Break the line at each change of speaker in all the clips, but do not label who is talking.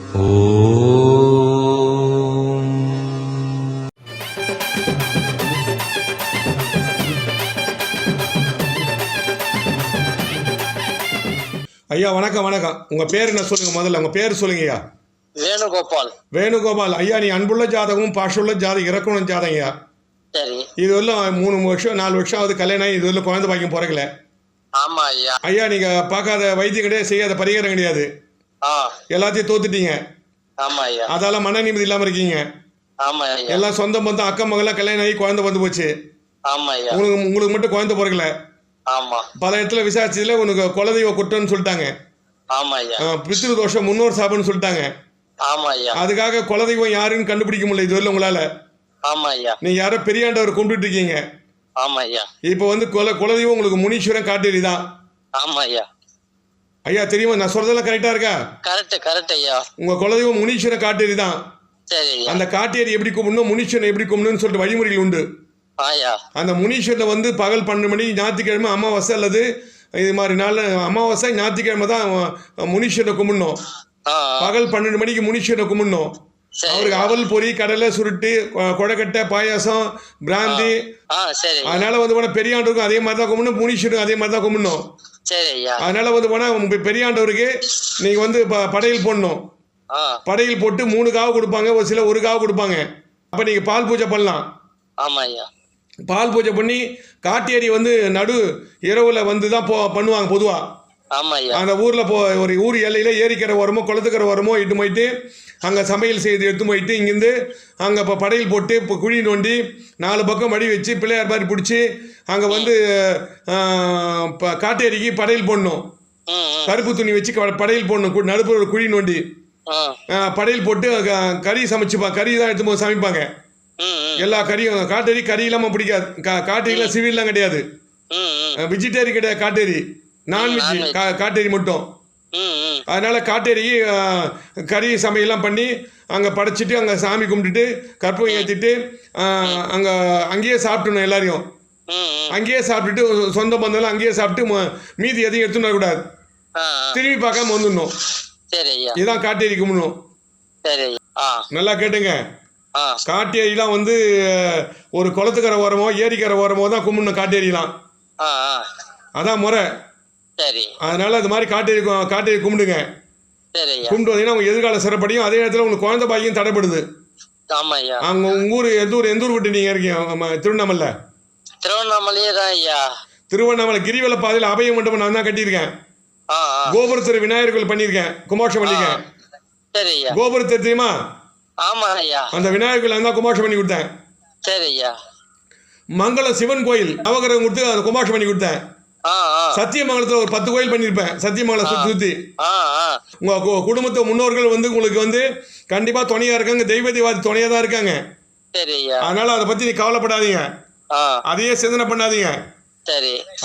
ஐயா வணக்கம் வணக்கம். உங்க பேர் என்ன சொல்லுங்க? முதல்ல உங்க பேர் சொல்லுங்க ஐயா.
வேணுகோபால்.
வேணுகோபால் ஐயா, நீ அன்புள்ள ஜாதகம், பாஷுள்ள ஜாதகம், இறக்கணும் ஜாதகம் ஐயா.
சரி.
இது வரலாம் 3 வருஷம் 4 வருஷம் ஆகுது கல்யாணம் ஆகி, இது வரலாம் குழந்தை பாக்கியம் பிறக்கல.
ஆமா ஐயா.
ஐயா நீங்க பார்க்காத வைத்தியம் கிடையாது, செய்யாத பரிகாரம் கிடையாது, எல்லாத்தையும் தோத்துட்டீங்க.
ஆமா ஐயா.
அதால மன நிம்மதி இல்லாம இருக்கீங்க.
ஆமா ஐயா.
எல்லாம் சொந்த பந்தம் அக்கம் மகள்லாம் கல்யாணம் ஆகி குழந்தை வந்து போச்சு.
ஆமா ஐயா.
உங்களுக்கு மட்டும் குழந்தை பிறக்கல.
ஆமா.
பல இடத்துல விசாரிச்சதுல உனக்கு குலதெய்வ குற்றம்னு சொல்லிட்டாங்க.
ஆமா ஐயா.
பித்ரு தோஷம், முன்னோர் சாபம்னு சொல்லிட்டாங்க.
ஆமா ஐயா.
அதுக்காக குலதெய்வம் யாருன்னு கண்டுபிடிக்க முடியல இது வரல உங்களால.
ஆமா ஐயா.
நீங்க யாரோ பெரியாண்டவர் கும்பிட்டு இருக்கீங்க.
ஆமா ஐயா.
இப்ப வந்து குலதெய்வம் உங்களுக்கு முனீஸ்வரன் காட்டேரி தான்.
ஆமா ஐயா.
ஐயா தெரியுமா நான் சொல்றதெல்லாம் கரெக்டா இருக்கா?
கரெக்ட் ஐயா.
உங்க குலதெய்வம் முனீஸ்வரன் காட்டேரி தான்.
சரி.
அந்த காட்டேரி எப்படி கும்பிடணும், முனீஸ்வரன் எப்படி கும்பிடணும்னு சொல்லிட்டு வழிமுறைகள் உண்டு. அந்த முனீஸ்வரனை வந்து பகல் 12 மணி ஞாயிற்றுக்கிழமை அமாவாசை அல்லது இது மாதிரி நாள் அமாவாசை ஞாயிற்றுக்கிழமை தான் முனீஸ்வரனை கும்பிடணும். பகல் 12 மணிக்கு முனீஸ்வரனை கும்பிடணும். அவருக்கு அவல் பொறி, கடலை சுருட்டு, கொடக்கட்டை, பாயாசம், பிராந்தி. அதனால வந்து போனா பெரியாண்டவருக்கும் அதே மாதிரி தான் கும்பிடணும், முனீஸ்வரனுக்கும் அதே மாதிரி தான் கும்பிடணும். அதனால வந்து போனா பெரியாண்டவருக்கு நீங்க வந்து படையல் போடணும். படையல் போட்டு 3 காவு கொடுப்பாங்க, ஒரு சில 1 காவு கொடுப்பாங்க. அப்ப நீங்க பால் பூஜை பண்ணலாம்.
ஆமா ஐயா.
பால் பூஜை பண்ணி காட்டேரி வந்து நடு இரவுல வந்து தான் பண்ணுவாங்க பொதுவா. அந்த ஊர்ல ஒரு ஊர் எல்லையில ஏரிக்கரை ஓரமோ குளத்துக்கரை ஓரமோ இட்டு போயிட்டு அங்க சமையல் செய்து எடுத்து போயிட்டு இங்கிருந்து அங்க இப்போ படையல் போட்டு இப்போ குழி நோண்டி 4 பக்கம் மடி வச்சு பிள்ளையார் மாதிரி பிடிச்சி அங்க வந்து காட்டேரிக்கு படையல் போடணும். கருப்பு துணி வச்சு படையல் போடணும். நடுப்புற ஒரு குழி நோண்டி படையல் போட்டு கறி சமைச்சுப்பாங்க. கறி தான் எடுத்து போது சமைப்பாங்க. எல்லா கறியும் காட்டேரி கறி இல்லாம பிடிக்காது. காட்டேரியில சிவில்லாம் கிடையாது, வெஜிடேரியன் கிடையாது. காட்டேரி நான்வெஜ் காட்டேரி மட்டும். அதனால காட்டேரிக்கு கறி சமையல்லாம் பண்ணி அங்கே படைச்சிட்டு அங்கே சாமி கும்பிட்டுட்டு கற்பூரம் ஏற்றிட்டு அங்கேயே சாப்பிட்டணும். எல்லாரையும் அங்கேயே சாப்பிட்டுட்டு சொந்த பந்தம்லாம் அங்கேயே சாப்பிட்டு மீதி எதையும் எடுத்துன்னு வரக்கூடாது. திரும்பி பார்க்காம வந்துடணும். இதுதான் காட்டேரி கும்பிடணும். நல்லா கேட்டுங்க. காட்டேரிலாம் வந்து ஒரு குளத்துக்கரை ஓரமோ ஏரிக்கரை ஓரமோ தான் கும்பிடணும். காட்டேரிலாம் அதான் முறை. அதனால அது மாதிரி காட்டேரி கும்பிடுங்க. கும்பிட்டு வந்தீங்கன்னா உங்க எதிர்கால சிறப்படியும், அதே நேரத்தில் உங்களுக்கு குழந்தை பாக்கியம் தடைப்படுது. அங்க உங்க ஊர் எந்த ஊர் விட்டு நீங்க இருக்கீங்க? திருவண்ணாமலை.
திருவண்ணாமலையே தான் ஐயா.
திருவண்ணாமலை கிரிவல பாதையில் அபய மண்டபம் நான் தான் கட்டியிருக்கேன். கோபுரத்திரு விநாயகர் கோயில் பண்ணியிருக்கேன், கும்பாஷம் பண்ணியிருக்கேன். கோபுரத்திரு தெரியுமா? அந்த விநாயகர் கோயில் தான் கும்பாஷம் பண்ணி கொடுத்தேன். மங்களம் சிவன் கோயில் நவகிரகம் கொடுத்து அதை கும்பாஷம் பண்ணி கொடுத்தேன். சத்தியமங்கலத்தில் ஒரு 10 கோயில் பண்ணியிருப்பேன். சத்தியமங்கலம் சுத்தி உங்க குடும்பத்தை முன்னோர்கள் வந்து உங்களுக்கு வந்து கண்டிப்பா துணையா இருக்காங்க. தெய்வ துணையா தான் இருக்காங்க. அதனால அதை பத்தி நீ கவலைப்படாதீங்க. அதையே சிந்தனை பண்ணாதீங்க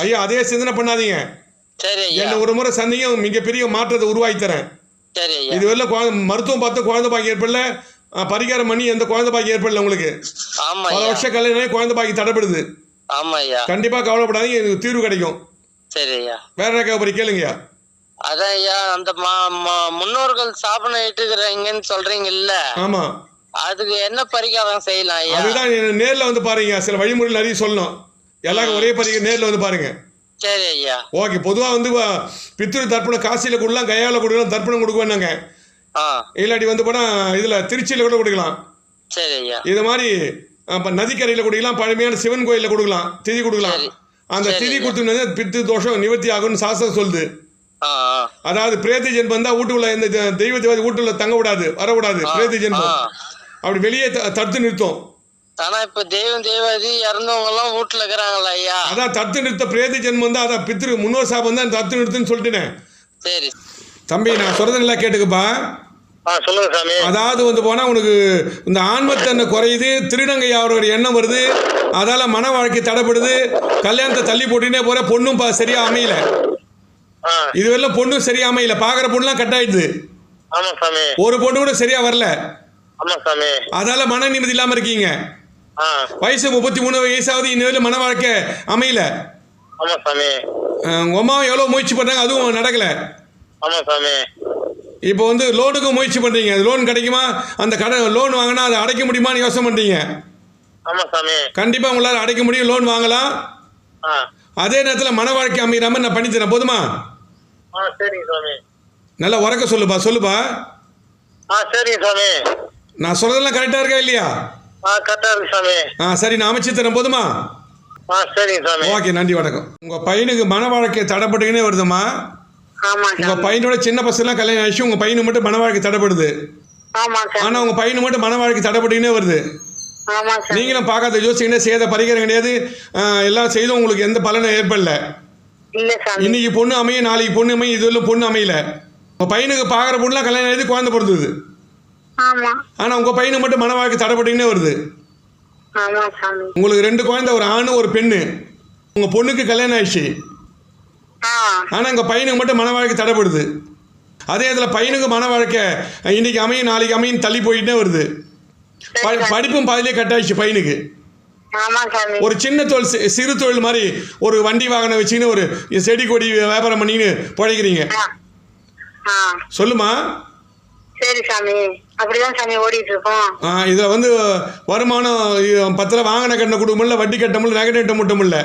ஐயா. அதையே சிந்தனை பண்ணாதீங்க. என்ன ஒரு முறை சந்திங்க, மிகப்பெரிய மாற்றத்தை உருவாக்கி தரேன். இது வரல மருத்துவம் பார்த்து குழந்தை பாக்கி ஏற்படல, பரிகாரம் பண்ணி எந்த குழந்தை பாக்கி ஏற்படல உங்களுக்கு. பல வருஷம் கல்யாணம் குழந்தை பாக்கி தடைப்படுது. கண்டிப்பா கவலைப்படாதீங்க, எனக்கு தீர்வு கிடைக்கும். வேற என்ன கேளுங்க.
அதான் ஐயா, அந்த முன்னோர்கள் சாபனம் இட்டுக்கிறீங்கன்னு சொல்றீங்க இல்ல?
ஆமா.
அதுக்கு என்ன பரிகாரம் செய்யலாம் ஐயா?
அதுதான் நேர்ல வந்து பாருங்க. சில வழிமுறைகள் நிறைய சொல்லணும். எல்லாரும் ஒரே பரிகாரம் நேர்ல வந்து பாருங்க.
சரி ஐயா.
ஓகே. பொதுவா வந்து பித்ரு தர்ப்பணம் காசியில கொடுக்கலாம், கையால கொடுக்கலாம், தர்ப்பணம் கொடுக்குவேன்னாங்க. இல்லாட்டி வந்து போனா இதுல திருச்சியில கூட கொடுக்கலாம்.
சரி ஐயா.
இது மாதிரி நதிக்கரையில கொடுக்கலாம், பழமையான சிவன் கோயில கொடுக்கலாம், திதி கொடுக்கலாம். அந்த திதி கொடுத்து பித்து தோஷம் நிவர்த்தி ஆகும்னு சாஸ்திரம் சொல்லுது. அதாவது பிரேத ஜென்மம் வந்தா வீட்டுக்குள்ள இந்த தெய்வ தேவதை வீட்டுல தங்க விடாது, வரக்கூடாது. பிரேத ஜென்மம் அப்படி வெளியே தடுத்து நிறுத்தும்.
ஆனா இப்ப தெய்வம் தேவதி இறந்தவங்க எல்லாம் வீட்டுல இருக்கிறாங்களா ஐயா?
அதான் தடுத்து நிறுத்த பிரேத ஜென்மம் தான். அதான் பித்ரு முன்னோர் சாபம் தான் தடுத்து நிறுத்துன்னு சொல்லிட்டேன்.
சரி
தம்பி, நான் சொல்றதுல கேட்டுக்கப்பா.
சொல்லுங்க சாமி.
அதாவது வந்து போனா உனக்கு இந்த ஆன்மத்தன்மை குறையுது, திருநங்கை அவரோட எண்ணம் வருது, அதால மன வாழ்க்கை தடைப்படுது, கல்யாணத்தை தள்ளி போட்டுனே போற, பொண்ணும் சரியா அமையல. இதுவரையிலும் பொண்ணும் சரியா அமையல, பாக்குற பொண்ணுலாம் கட் ஆயிடுது. ஒரு பொண்ணு கூட சரியா வரல. அதால மன நிம்மதி இல்லாம இருக்கீங்க. வயசு 33 வயசாவது இன்னும் மன வாழ்க்கை அமையல. உங்க அம்மாவும் எவ்வளவு முயற்சி பண்றாங்க, அதுவும் நடக்கல. இப்போ வந்து லோனுக்கு முயற்சி பண்ணுறீங்க, அது லோன் கிடைக்குமா, அந்த கடன் லோன் வாங்கினா அதை அடைக்க முடியுமான்னு யோசனை பண்ணுறீங்க.
ஆமா சாமி.
கண்டிப்பாக உங்களால் அடைக்க முடியும், லோன் வாங்கலாம். அதே நேரத்தில் மன வாழ்க்கை அமைகிற மாதிரி நான் பண்ணித்தரேன், போதுமா?
சரிங்க சாமி.
நல்லா உறக்க சொல்லுப்பா, சொல்லுப்பா.
சரிங்க சாமி.
நான் சொல்றதெல்லாம் கரெக்டாக இருக்கா இல்லையா?
கரெக்டா இருக்கு சாமி.
சரி, நான் அமைச்சு தரேன், போதுமா?
சரிங்க சாமி.
ஓகே, நன்றி, வணக்கம். உங்கள் பையனுக்கு மன வாழ்க்கை தடைப்பட்டுக்கினே வருதுமா? உங்கள் பையனோட சின்ன பசங்களாம் கல்யாணம் ஆயிடுச்சு, உங்கள் பையனுக்கு மட்டும் மன வாழ்க்கை தடைப்படுது. ஆனால் உங்கள் பையனுக்கு மட்டும் மன வாழ்க்கை தடைப்பட்டுக்கினே வருது. நீங்களும் பார்க்காத யோசிச்சுக்கிட்டே செய்த பரிகாரம் கிடையாது, எல்லாம் செய்தும் உங்களுக்கு எந்த பலனும் ஏற்படல. இன்னைக்கு பொண்ணு அமையும், நாளைக்கு பொண்ணு அமையும், இதுவரை பொண்ணு அமையல. உங்கள் பையனுக்கு பார்க்குற பொண்ணுலாம் கல்யாணம் ஆகிடுது, குழந்தை பிறந்தது. ஆனால் உங்கள் பையனுக்கு மட்டும் மன வாழ்க்கை தடைப்பட்டுக்கினே வருது. உங்களுக்கு 2 குழந்தை, ஒரு ஆணு ஒரு பெண்ணு. உங்கள் பொண்ணுக்கு கல்யாணம் ஆயிடுச்சு, ஆனால் எங்கள் பையனுக்கு மட்டும் மன வாழ்க்கை தடைப்படுது. அதே இதில் பையனுக்கு மன வாழ்க்கை இன்னைக்கு அமையும் நாளைக்கு அமையும் தள்ளி போயிட்டே வருது. படிப்பும் பாதிலே கட் ஆயிடுச்சு பையனுக்கு. ஒரு சின்ன தொழில், சிறு தொழில் மாதிரி ஒரு வண்டி வாகனம் வச்சுன்னு ஒரு செடி கொடி வியாபாரம் பண்ணின்னு பிழைக்கிறீங்க. சொல்லுமா?
சரி சாமி, அப்படிதான் சாமி ஓடிட்டு இருக்கோம்.
இதில் வந்து வருமானம் 10 வாங்கின கட்டணம் கொடுக்க முடியல, வட்டி கட்ட முடியல, நகை கட்ட மட்டும் இல்லை.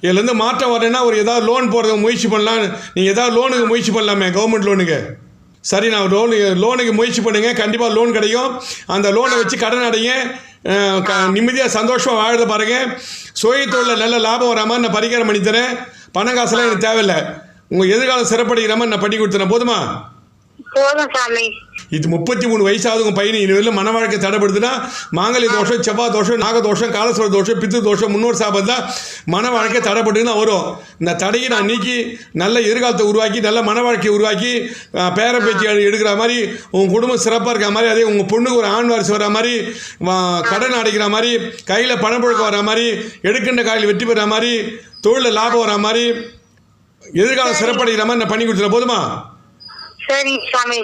இதுலேருந்து மாற்றம் வரேன்னா ஒரு ஏதாவது லோன் போடுறதுக்கு முயற்சி பண்ணலாம். நீங்கள் ஏதாவது லோனுக்கு முயற்சி பண்ணலாமே, கவர்மெண்ட் லோனுக்கு. சரி, நான் லோனுக்கு முயற்சி பண்ணுங்க, கண்டிப்பாக லோன் கிடைக்கும். அந்த லோனை வச்சு கடன் அடைங்க, நிம்மதியாக சந்தோஷமாக வாழ பாருங்க. சுயத்தொழில் நல்ல லாபம் வர மாதிரி நான் பரிகாரம் பண்ணித்தரேன். பணம் காசெல்லாம் எனக்கு தேவையில்லை. உங்கள் எதிர்காலம் சிறப்படைகிற மாதிரி நான் பண்ணி கொடுத்துறேன், போதுமா?
போதும் சாமி.
இது 33 வயசாகுது உங்கள் பையன் இதுவரையிலும் மன வாழ்க்கை தடைப்படுதுன்னா மாங்கல்ய தோஷம், செவ்வாய் தோஷம், நாகதோஷம், காலஸ்வர தோஷம், பித்து தோஷம், முன்னோர் சாபம் தான் மன வாழ்க்கை தடைப்பட்டுன்னு தான் வரும். இந்த தடையை நான் நீக்கி நல்ல எதிர்காலத்தை உருவாக்கி நல்ல மன வாழ்க்கையை உருவாக்கி பேர பேச்சு எடுக்கிற மாதிரி உங்கள் குடும்பம் சிறப்பாக இருக்கிற மாதிரி, அதே உங்கள் பொண்ணுக்கு ஒரு ஆண் வாரிசு வர மாதிரி, கடன் அடைக்கிற மாதிரி, கையில் பணப்புழக்கம் வர மாதிரி, எடுக்கின்ற காலையில் வெற்றி பெற மாதிரி, தொழிலில் லாபம் வர மாதிரி, எதிர்காலம் சிறப்படைகிற மாதிரி நான் பண்ணி கொடுத்துறேன், போதுமா?
சரி சாமி.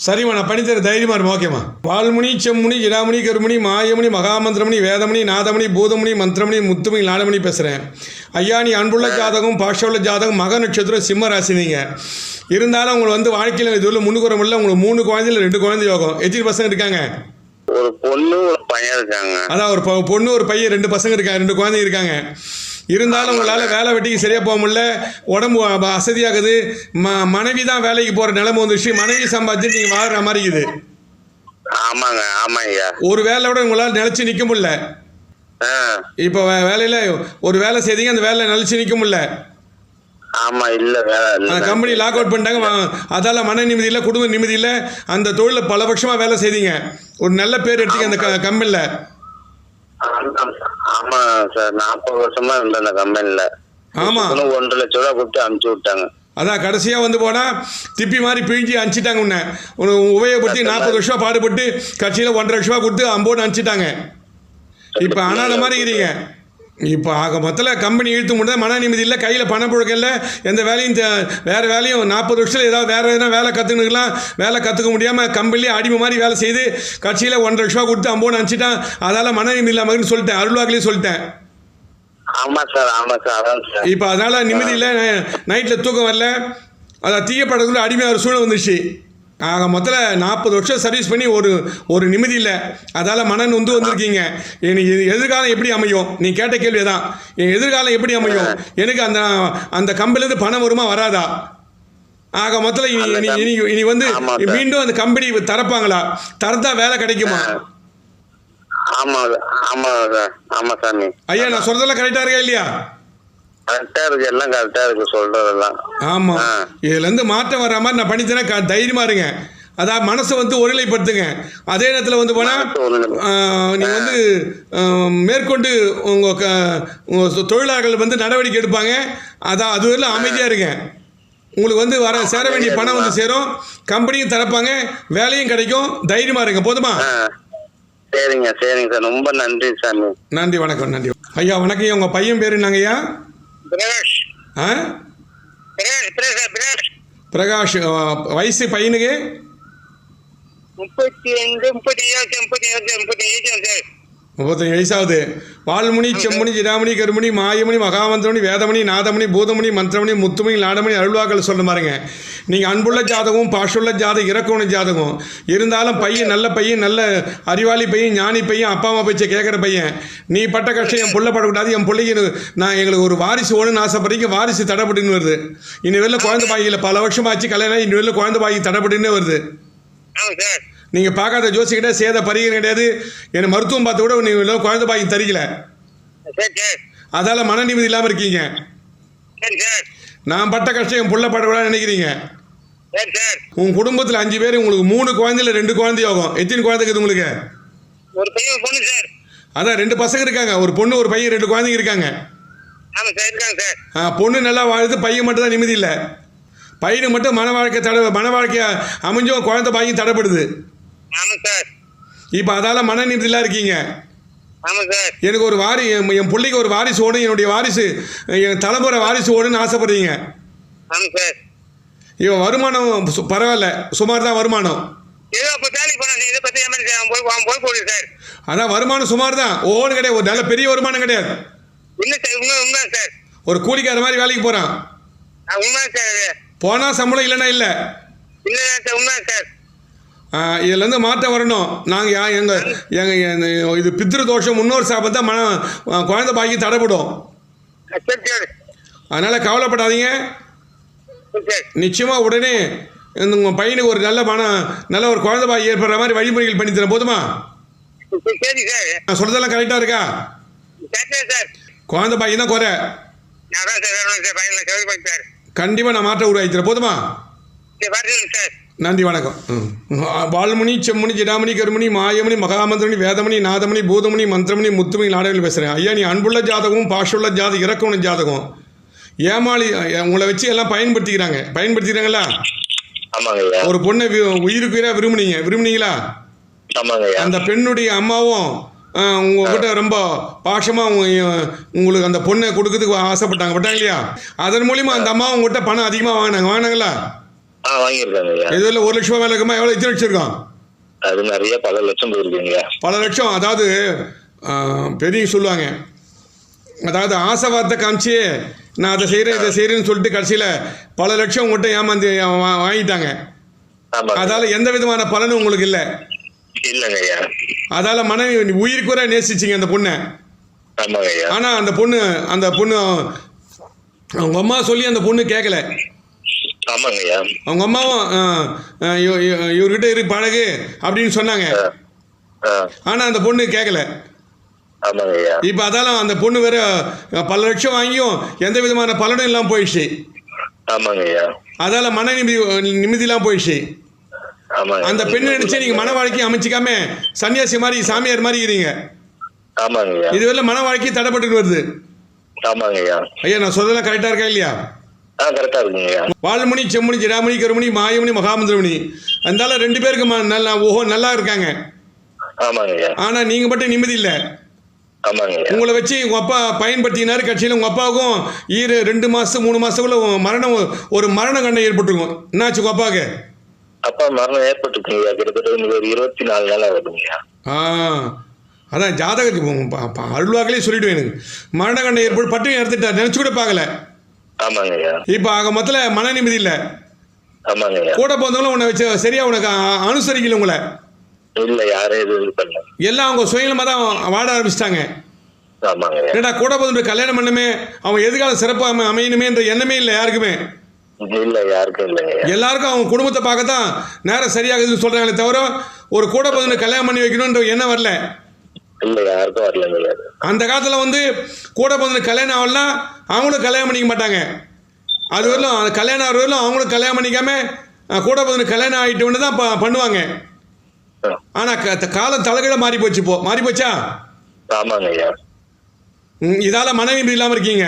சரிம்மா, நான் பண்ணித்தர தைரியமாக இருக்கும், ஓகேம்மா. வால்முனி, செம்முனி, ஜிடாமணி, கருமணி, மாயமணி, மகாமந்திரமணி, வேதமணி, நாதமணி, பூதமணி, மந்திரமணி, முத்துமணி, நாடமணி பேசுகிறேன். ஐயா, நீ அன்புள்ள ஜாதகம், பாஷவுள்ள ஜாதகம், மக நட்சத்திரம், சிம்ம ராசி. நீங்கள் இருந்தாலும் உங்களுக்கு வந்து வாழ்க்கையில் இது உள்ள முன்னுக்குற முடியல. உங்களுக்கு 3 குழந்தையில் 2 குழந்தை யோகம். எத்தனை பசங்க இருக்காங்க?
ஒரு பொண்ணு ஒரு பையன் இருக்காங்க.
அதான் ஒரு பொண்ணு ஒரு பையன், 2 பசங்க இருக்காங்க, 2 குழந்தைங்க இருக்காங்க. இருந்தாலும் உங்களால் வேலை வெட்டிக்கு சரியாக போக முடியல, உடம்பு அசதியாகுது. மனைவி தான் வேலைக்கு போகிற நிலைமை வந்துச்சு, மனைவி சம்பாதிச்சு நீங்கள் வாழ்கிற மாதிரி இருக்குது.
ஆமாங்க, ஆமாங்கய்யா.
ஒரு வேலையோட உங்களால் நிலச்சி நிற்க முடியல. இப்போ வேலையில் ஒரு வேலை செய்தீங்க, அந்த வேலை நிலச்சி நிற்க முடியல.
ஆமா, இல்ல வேலை
கம்பெனி லாக் அவுட் பண்ணிட்டாங்க, அதால மன நிம்மதி இல்லை, குடும்ப நிம்மதி இல்லை. அந்த தொழிலில் பல வருஷமாக வேலை செய்தீங்க, ஒரு நல்ல பேர் எடுத்தீங்க அந்த கம்பெனியில்.
ஆமா சார், 40 வருஷமா இருந்த அந்த கம்பெனில. ஆமா, 1.5 லட்சம் ரூபா கொடுத்து அனுப்பிச்சு விட்டாங்க. அதான்
கடைசியாக வந்து போனால் திப்பி மாதிரி பிழிஞ்சு அனுப்பிச்சிட்டாங்க. உன்னை உபயோகப்படுத்தி 40 வருஷம் பாடுபட்டு கட்சியில் 1.5 லட்ச ரூபா கொடுத்து அம்போடு அனுப்பிச்சிட்டாங்க. இப்போ அனாத மாதிரி இருக்கிறீங்க. இப்போ ஆக மொத்தத்தில் கம்பெனி இழுத்து முடியாது, மன நிம்மதி இல்லை, கையில் பணம் புழக்கம் இல்லை, எந்த வேலையும் வேறு வேலையும் 40 வருஷத்தில் ஏதாவது வேறு எதனா வேலை கற்றுக்கணுக்கலாம், வேலை கற்றுக்க முடியாமல் கம்பெனிலே அடிமை மாதிரி வேலை செய்து கட்சியில் 1.5 லட்ச ரூபா கொடுத்து அம்போன்னு அனுப்பிச்சிட்டான். அதால் மன நிம்மதி இல்லாமல் சொல்லிட்டேன், அருள்வாக்கிலேயே சொல்லிட்டேன்.
ஆமாம் சார், ஆமாம் சார், அதான் சார்.
இப்போ அதனால் நிம்மதி இல்லை, நைட்டில் தூக்கம் வரல, அதை தீயப்படக்குள்ள அடிமையாக ஒரு சூழ்நிலை வந்துச்சு. ஆக மொத்தத்தில் 40 வருஷம் சர்வீஸ் பண்ணி ஒரு நிம்மதி இல்லை, அதால் மனன் வந்திருக்கீங்க. எனக்கு எதிர்காலம் எப்படி அமையும்? நீ கேட்ட கேள்வி தான், என் எதிர்காலம் எப்படி அமையும், எனக்கு அந்த கம்பெனிலேருந்து பணம் வருமா வராதா? ஆக மொத்தத்தில் இனி வந்து மீண்டும் அந்த கம்பெனி திறப்பாங்களா, திறந்தா வேலை கிடைக்குமா? ஐயா, நான் சொல்றதெல்லாம் கரெக்டா இருக்கா இல்லையா?
கரெக்டா இருக்கு, எல்லாம் கரெக்டா இருக்கு சொல்றதெல்லாம்.
ஆமா, இதுல இருந்து மாற்றம் வர்ற மாதிரி நான் பண்ணித்தரேன், தைரியமா இருங்க. அதான் மனசை வந்து ஒருநிலைப்படுத்துங்க. அதே நேரத்தில் வந்து போனால் நீங்கள் வந்து மேற்கொண்டு உங்கள் தொழிலாளர்கள் வந்து நடவடிக்கை எடுப்பாங்க. அதான் அது வரலாம் அமைதியாக இருங்க. உங்களுக்கு வந்து சேர வேண்டிய பணம் வந்து சேரும், கம்பெனியும் திறப்பாங்க, வேலையும் கிடைக்கும். தைரியமாக இருங்க, போதுமா?
சரிங்க, சரிங்க சார், ரொம்ப நன்றி சார்.
நன்றி, வணக்கம். நன்றி ஐயா. வணக்கம். உங்கள் பையன் பேர் என்னங்க ஐயா? பிரகாஷ். வயசு பையனுக்கு 35 வயசாகுது. வால்முனி செம்முனி ஜிடாமணி கருமணி மாயமணி மகாமந்திரமணி வேதமணி நாதமணி பூதமணி மந்திரமணி முத்துமணி நாடமணி அருள்வாக்கள் சொல்ல பாருங்க. நீங்கள் அன்புள்ள ஜாதகம் பாஷுள்ள ஜாதகம் இறக்கணும் ஜாதகம் இருந்தாலும் பையன் நல்ல பையன் நல்ல அறிவாளி பையன் ஞானி பையன் அப்பா அம்மா பேச்சை கேட்குற பையன். நீ பட்ட கஷ்டம் என் புள்ள படக்கூடாது, என் பிள்ளைக்கு நான் எங்களுக்கு ஒரு வாரிசு ஓணுன்னு ஆசைப்படுறீங்க, வாரிசு தடைப்பட்டுன்னு வருது. இன்னும் வெளில குழந்தை பாக்கியில் பல வருஷமாச்சு கல்யாணம், இன்னும் வெளில குழந்தை பாக்கி தடைப்பட்டுன்னே வருது. நீங்கள் பார்க்காத ஜோசிக்கிட்ட சேத பரிகை கிடையாது. என்னை மருத்துவம் பார்த்து கூட நீங்கள் குழந்தை பாக்கி தரிக்கல, அதால் மன நிம்மதி இல்லாமல் இருக்கீங்க. நான் பட்ட கஷ்டம் என் புள்ள படக்கூடாதுன்னு நினைக்கிறீங்க. உங்கள் குடும்பத்தில் 5 பேர், உங்களுக்கு 3 குழந்தையில் 2 குழந்தை யோகம். எத்தனை குழந்தை இருக்குது உங்களுக்கு?
ஒரு பையன் பொண்ணு சார்.
அதான் 2 பசங்க இருக்காங்க, ஒரு பொண்ணு ஒரு பையன், 2 குழந்தைங்க இருக்காங்க.
ஆமாம் சார், இருக்காங்க சார்.
பொண்ணு நல்லா வாழுது, பையன் மட்டும் தான் நிம்மதி இல்லை. பையனுக்கு மட்டும் மன வாழ்க்கையை அமைஞ்சும் குழந்தை பாக்கி தடைப்படுது.
ஆமாம் சார்.
இப்போ அதால் மன நிம்மதியெலாம் இருக்கீங்க.
ஆமாம் சார்.
எனக்கு ஒரு என் பிள்ளைக்கு ஒரு வாரிசு ஓடும், என்னுடைய வாரிசு என் தலைமுறை வாரிசு ஓடுன்னு ஆசைப்படுறீங்க.
ஆமாம் சார்.
இவன் வருமானம் பரவாயில்ல, சுமார் தான் வருமானம்.
ஏதோ அப்போ வேலைக்கு போனேன், இதை பற்றி போய் போடுது சார்.
அதான் வருமானம் சுமார் தான், ஓன்னு கிடையாது, ஒரு நல்ல பெரிய வருமானம் கிடையாது.
இல்லை சார், உண்மை சார்.
ஒரு கூலிக்கார மாதிரி வேலைக்கு போகிறான்,
உண்மை சார்.
போனால் சம்பளம் இல்லைன்னா இல்லை.
இல்லை சார், உண்மை சார்.
இதுலேருந்து மாற்றம் வரணும். நாங்கள் எங்கள் இது பித்ரு தோஷம் முன்னோர் சாபம் தான் குழந்தை பாக்கி தடைப்படும்.
சரி சார்.
அதனால் கவலைப்படாதீங்க.
சரி.
நிச்சயமாக உடனே உங்கள் பையனுக்கு ஒரு நல்ல ஒரு குழந்தை பாக்கி ஏற்படுற மாதிரி வழிமுறைகள் பண்ணி தரேன். போதுமா?
சரி சார்.
நான் சொல்கிறதெல்லாம் கரெக்டாக இருக்கா?
சரி சார்.
குழந்தை பாக்கி தான் குறை.
அதான் சார், பையன் சார்.
கண்டிப்பாக நான் மாற்றம் உருவாக்கி தரேன். போதுமா?
சரி, வரேன் சார்.
நன்றி, வணக்கம். வால்முனி செம்முனி ஜிடாமணி கருமணி மாயமணி மகாமந்திரமணி வேதமணி நாதமணி பூதமணி மந்திரமணி முத்துமணி நாடகங்கள் பேசுகிறேன். ஐயா, நீ அன்புள்ள ஜாதகம் பாஷுள்ள ஜாதகம் இறக்கணும் ஜாதகம். ஏமாளி உங்களை வச்சு எல்லாம் பயன்படுத்திக்கிறாங்களா? ஒரு பொண்ணை உயிருக்கு உயிராக விரும்புனீங்களா? அந்த பெண்ணுடைய அம்மாவும் உங்ககிட்ட ரொம்ப பாஷமாக உங்களுக்கு அந்த பொண்ணை கொடுக்கறதுக்கு ஆசைப்பட்டாங்க இல்லையா? அதன் மூலியமாக அந்த அம்மா உங்ககிட்ட பணம் அதிகமாக வாங்கினாங்களா? இது இல்லை, 1 லட்சம் மேலே இருக்குமா? எவ்வளோ? எத்தனை லட்சம் இருக்கும்?
அது நிறைய பல லட்சம் போயிருக்கீங்க. பல
லட்சம். அதாவது பெரிய சொல்லுவாங்க, அதாவது ஆசை வார்த்தை காமிச்சு நான் அதை செய்கிறேன் இதை செய்கிறேன்னு சொல்லிட்டு கடைசியில் பல லட்சம் உங்கள்கிட்ட ஏமாந்து வாங்கிட்டாங்க. அதால் எந்த விதமான பலனும் உங்களுக்கு இல்லை.
இல்லைங்கய்யா.
அதால் மனைவி உயிருக்கு கூட நேசிச்சிங்க அந்த பொண்ணை. ஆனால் அந்த பொண்ணு அவங்க அம்மா சொல்லி அந்த பொண்ணு கேட்கல. அவங்க அம்மாவும் இவர்கிட்ட இரு பழகு அப்படின்னு சொன்னாங்க. ஆனால் அந்த பொண்ணு கேட்கல. இப்போ அதால அந்த பொண்ணு வேற பல லட்சம் வாங்கியும் எந்த விதமான பலனும் இல்லாமல் போயிடுச்சு. அதால மன நிம்மதி இல்லாமல் போயிடுச்சு. அந்த பெண்ணு நினைச்சு நீங்க மன வாழ்க்கையை அமைச்சிக்காம சன்னியாசி மாதிரி சாமியார் மாதிரி இருக்கீங்க. இதுவரை மன வாழ்க்கை தடைப்பட்டு வருது. ஐயா, நான் சொல்றதெல்லாம் கரெக்டா இருக்கா இல்லையா? வால்முனி செம்முனி ஜிடாமணி கருமணி மாயமணி மகாமந்திரமணி அதனால 2 பேருக்கு நல்லா இருக்காங்க. ஆனா நீங்க மட்டும் நிம்மதி இல்லை. உங்களை வச்சு உங்க அப்பா பயன்படுத்தினாரு. கட்சியில் உங்க அப்பாவுக்கும் 2 மாசம் 3 மாசத்துக்குள்ள ஒரு மரண கண்டம் ஏற்பட்டுருக்கும். என்னாச்சு உங்க அப்பாவுக்கு?
அப்பா மரணம் ஏற்பட்டுருக்குங்க. கிட்டத்தட்ட 24 நாள் ஆகுதுங்க.
அதான் ஜாதகத்துக்கு அருள்வாக்கிலே சொல்லிடுவேன். எனக்கு மரண கண்டம் ஏற்பட்டு பட்டு எடுத்துட்டார், நினைச்சு கூட பார்க்கல. இப்ப ஆக மொத்தத்துல மன நிம்மதி இல்ல. கூட போந்தவங்களும் உன்னை வச்சு சரியா உனக்கு அனுசரிக்கல. உங்களை
இல்ல, யாரும் எதுவும் பண்ணல. எல்லாம்
அவங்க சுயநலமா தான் வாட ஆரம்பிச்சிட்டாங்க. ஏடா கூட போது கல்யாணம் பண்ணமே, அவன் எதிர்காலம் சிறப்பாக அமையணுமே என்ற எண்ணமே இல்லை யாருக்குமே.
இல்ல, யாருக்கும் இல்லைங்க.
எல்லாருக்கும் அவங்க குடும்பத்தை பார்க்கத்தான் நேரம் சரியாகுதுன்னு சொல்றாங்களே தவிர ஒரு கூட போது கல்யாணம் பண்ணி வைக்கணும்ன்ற எண்ணம் வரல.
இல்ல, யாருக்கும் வரல.
அந்த காலத்துல கூட போது கல்யாணம் ஆகலாம், அவங்களும் கல்யாணம் பண்ணிக்க மாட்டாங்க. அது வரலும் கல்யாணம் ஆகிற வரலும் அவங்களும் கல்யாணம் பண்ணிக்காம கூட போது கல்யாணம் ஆகிட்டு தான் பண்ணுவாங்க. ஆனா காலம் தலைகீழ மாறி போச்சு. இப்போ மாறி போச்சா? இதால மனைவி இல்லாம இருக்கீங்க.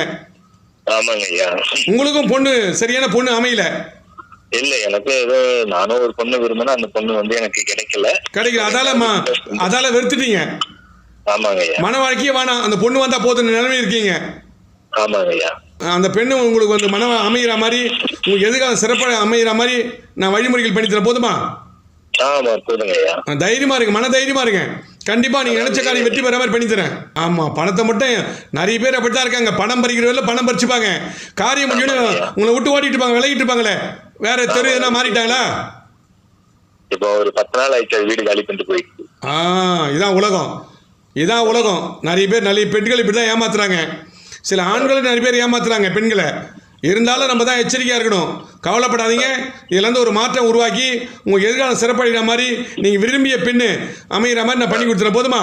உங்களுக்கும் பொண்ணு சரியான பொண்ணு அமையல.
இல்ல, எனக்கு நானும் ஒரு பொண்ணு விரும்பினா அந்த பொண்ணு எனக்கு கிடைக்கல.
அதால வெறுத்துட்டீங்க. மன வாழ்க்கையே வேணாம், அந்த பொண்ணு வந்தா போதும் நிலைமை இருக்கீங்க. அந்த பெண்ணு உங்களுக்கு மன அமைகிற மாதிரி உங்களுக்கு எதுக்காக சிறப்பாக அமைகிற மாதிரி நான் வழிமுறைகள் பண்ணி தரேன். போதுமா?
தைரியமா
இருக்கு, மன தைரியமா இருங்க. கண்டிப்பா நீங்க நினைச்ச காரியம் வெற்றி பெற மாதிரி பண்ணி தரேன். ஆமா, பணத்தை மட்டும் நிறைய பேர் அப்படித்தான் இருக்காங்க. பணம் பறிக்கிறவங்க பணம் பறிச்சுப்பாங்க, காரியம் முடிஞ்சு உங்களை விட்டு ஓடிட்டு இருப்பாங்க, விலகிட்டு இருப்பாங்களே. வேற தெரு எதனா மாறிட்டாங்களா?
இப்போ ஒரு 10 நாள் ஆயிடுச்சு வீடு காலி பண்ணிட்டு போயிட்டு.
இதான் உலகம், இதான் உலகம். நிறைய பெண்கள் இப்படிதான் ஏமாத்துறாங்க. சில ஆண்களும் நிறைய பேர் ஏமாத்துறாங்க பெண்களை. இருந்தாலும் நம்ம தான் எச்சரிக்கையாக இருக்கணும். கவலைப்படாதீங்க. இதுலேருந்து ஒரு மாற்றம் உருவாக்கி உங்கள் எதிர்காலம் சிறப்படைகிற மாதிரி நீங்கள் விரும்பிய பெண்ணு அமைகிற மாதிரி நான் பண்ணி கொடுத்துறேன். போதுமா?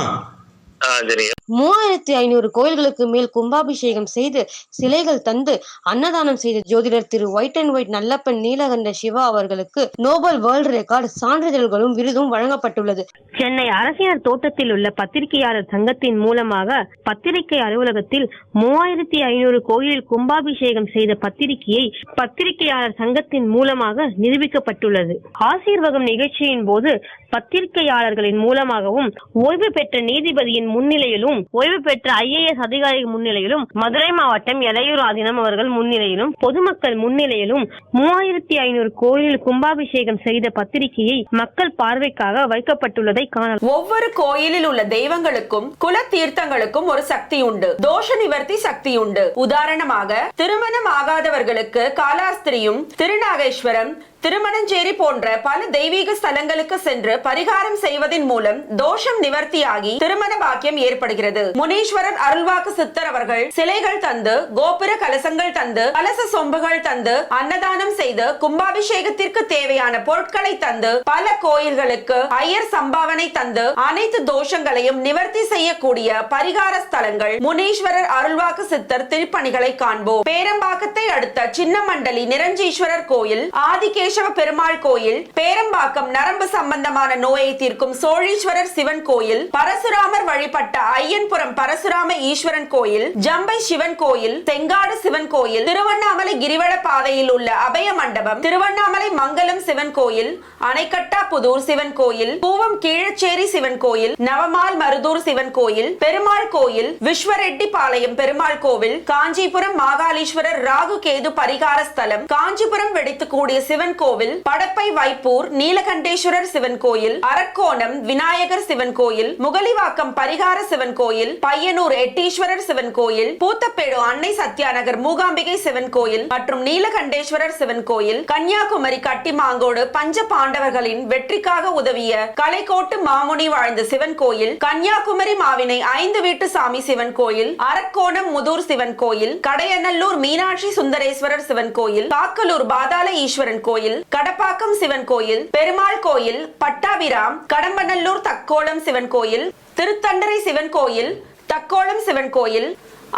3500 கோயில்களுக்கு மேல் கும்பாபிஷேகம் செய்து சிலைகள் தந்து அன்னதானம் செய்த ஜோதிடர் திரு white and white Nallappan Neelakanta Siva அவர்களுக்கு நோபல் வேர்ல்ட் ரெக்கார்டு சான்றிதழ்களும் விருதும் வழங்கப்பட்டுள்ளது. சென்னை அரசியர் தோட்டத்தில் உள்ள பத்திரிகையாளர் சங்கத்தின் மூலமாக பத்திரிகை அலுவலகத்தில் 3500 கோயிலில் கும்பாபிஷேகம் செய்த பத்திரிகையை பத்திரிகையாளர் சங்கத்தின் மூலமாக நிரூபிக்கப்பட்டுள்ளது. ஆசீர்வாதம் நிகழ்ச்சியின் போது பத்திரிகையாளர்களின் மூலமாகவும் ஓய்வு பெற்ற நீதிபதியின் முன்னிலையிலும் ஓய்வு பெற்ற IAS அதிகாரி முன்னிலையிலும் மதுரை மாவட்டம் எலையூர் ஆதீனம் அவர்கள் முன்னிலையிலும் பொதுமக்கள் முன்னிலையிலும் 3500 கோயிலில் கும்பாபிஷேகம் செய்த பத்திரிகையை மக்கள் பார்வைக்காக வைக்கப்பட்டுள்ளதை காணலாம்.
ஒவ்வொரு கோயிலில் உள்ள தெய்வங்களுக்கும் குல தீர்த்தங்களுக்கும் ஒரு சக்தி உண்டு, தோஷ நிவர்த்தி சக்தி உண்டு. உதாரணமாக திருமணம் ஆகாதவர்களுக்கு காலாஸ்திரியும் திருநாகேஸ்வரம் திருமணஞ்சேரி போன்ற பல தெய்வீக ஸ்தலங்களுக்கு சென்று பரிகாரம் செய்வதன் மூலம் தோஷம் நிவர்த்தியாகி திருமண பாக்கியம் ஏற்படுகிறது. முனீஸ்வரர் அருள்வாக்கு சித்தர் அவர்கள் சிலைகள் தந்து, கோபுர கலசங்கள் தந்து, கலச சொம்புகள் தந்து, அன்னதானம் செய்து, கும்பாபிஷேகத்திற்கு தேவையான பொருட்களை தந்து, பல கோயில்களுக்கு ஐயர் சம்பாவனை தந்து அனைத்து தோஷங்களையும் நிவர்த்தி செய்யக்கூடிய பரிகார ஸ்தலங்கள் முனீஸ்வரர் அருள்வாக்கு சித்தர் திருப்பணிகளை காண்போம். பேரம்பாக்கத்தை அடுத்த சின்னமண்டலி நிரஞ்சீஸ்வரர் கோயில், ஆதிகேஸ்வர பெருமாள் கோயில், பேரம்பாக்கம் நரம்பு சம்பந்தமான நோயை தீர்க்கும் சோழீஸ்வரர் சிவன் கோயில், பரசுராமர் வழிபட்ட ஐயன்புரம் பரசுராம ஈஸ்வரன் கோயில், ஜம்பை சிவன் கோயில், செங்காடு சிவன் கோயில், திருவண்ணாமலை கிரிவல பாதையில் உள்ள அபய மண்டபம், திருவண்ணாமலை மங்கலம் சிவன் கோயில், அணைக்கட்டாபுதூர் சிவன் கோயில், பூவம் கீழச்சேரி சிவன் கோயில், நவமால் மருதூர் சிவன் கோயில், பெருமாள் கோயில், விஸ்வரெட்டி பாளையம் பெருமாள் கோவில், காஞ்சிபுரம் மாகாளீஸ்வரர் ராகு கேது பரிகார ஸ்தலம், காஞ்சிபுரம் வெடித்துக்கூடிய சிவன் கோவில், படப்பை வைப்பூர் நீலகண்டேஸ்வரர் சிவன் கோயில், அரக்கோணம் விநாயகர் சிவன் கோயில், முகலிவாக்கம் பரிகார சிவன் கோயில், பையனூர் எட்டீஸ்வரர் சிவன் கோயில், பூத்தப்பேடு அன்னை சத்யாநகர் மூகாம்பிகை சிவன் கோயில் மற்றும் நீலகண்டேஸ்வரர் சிவன் கோயில், கன்னியாகுமரி கட்டிமாங்கோடு பஞ்ச பாண்டவர்களின் வெற்றிக்காக உதவிய கலைக்கோட்டு மாமுனி வாழ்ந்த சிவன் கோயில், கன்னியாகுமரி மாவினை 5 வீட்டு சாமி சிவன் கோயில், அரக்கோணம் முதூர் சிவன் கோயில், கடையநல்லூர் மீனாட்சி சுந்தரேஸ்வரர் சிவன் கோயில், காக்கலூர் பாதாள ஈஸ்வரன் கோயில், கடப்பாக்கம் சிவன் கோயில், பெருமாள் கோயில், பட்டாபிராம், கடம்பநல்லூர் தக்கோளம் சிவன் கோயில், திருத்தண்டரை சிவன் கோயில், தக்கோளம் சிவன் கோயில்,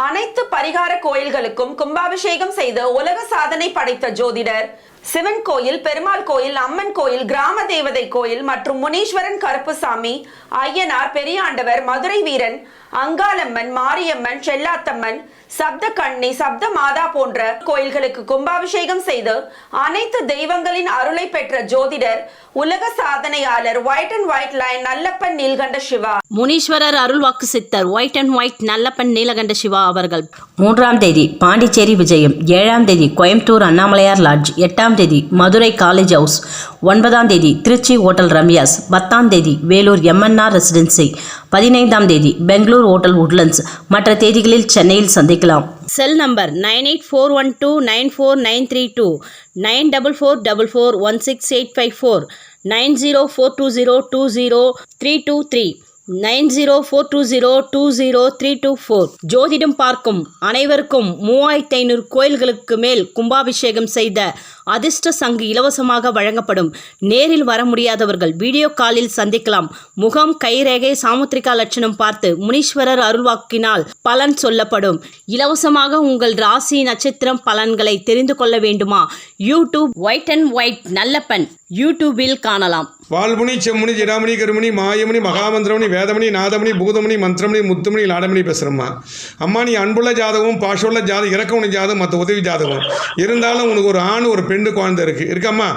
அனைத்து பரிகார கோயில்களுக்கும் கும்பாபிஷேகம் செய்து உலக சாதனை படைத்த ஜோதிடர் சிவன் கோயில், பெருமாள் கோயில், அம்மன் கோயில், கிராம தேவதை கோயில் மற்றும் முனீஸ்வரன் கருப்புசாமி, ஐயனார், பெரியாண்டவர், மதுரை வீரன், அங்காளம்மன், மாரியம்மன், செல்லாத்தம்மன், சப்த கண்ணி, சப்த மாதா போன்ற கோயில்களுக்கு கும்பாபிஷேகம் செய்து அனைத்து தெய்வங்களின் அருளை பெற்ற ஜோதிடர் உலக சாதனையாளர் white and white line Nallappan Neelakanta Siva.
Muneeswarar அருள்வாக்கு சித்தர் white and white Nallappan Neelakanta Siva அவர்கள் 3ஆம் தேதி பாண்டிச்சேரி விஜயம், 7ஆம் தேதி கோயம்புத்தூர் அண்ணாமலையார் லாட்ஜ், 8ஆம் தேதி மதுரை காலேஜ் ஹவுஸ், 9ஆம் தேதி திருச்சி ஹோட்டல் ரம்யாஸ், 10ஆம் தேதி வேலூர் MNR ரெசிடென்சி, 15ஆம் தேதி பெங்களூர் ஹோட்டல் உட்லண்ட்ஸ். மற்ற தேதிகளில் சென்னையில் சந்திக்கலாம். Cell number 9841294932, 9444416854, 9042020323, 9042020324. ஜோதிடம் பார்க்கும் அனைவருக்கும் 3500 கோயில்களுக்கு மேல் கும்பாபிஷேகம் செய்த அதிர்ஷ்ட சங்கு இலவசமாக வழங்கப்படும். நேரில் வர முடியாதவர்கள் வீடியோ காலில் சந்திக்கலாம். முகம், கைரேகை, சாமுத்திரிகா லட்சணம் பார்த்து முனீஸ்வரர் அருள்வாக்கினால் பலன் சொல்லப்படும். இலவசமாக உங்கள் ராசி நட்சத்திரம் பலன்களை தெரிந்து கொள்ள வேண்டுமா? YouTube white and white Nallappan யூடியூபில் காணலாம்.
வால்முனி, செம்முனி, ஜடாமணி, கருமணி, மாயமணி, மகாமந்திரமணி, வேதமணி, நாதமணி, பூதமணி, மந்திரமணி, முத்துமணி, லாடமணி பேசுகிறம்மா. அம்மா, நீ அன்புள்ள ஜாதகம், பாஷுள்ள ஜாதகம், இறக்கவுணி ஜாதகம், மற்ற உதவி ஜாதகம் இருந்தாலும் உனக்கு ஒரு ஆண் ஒரு பெண்ணு குழந்தை இருக்காம்மா?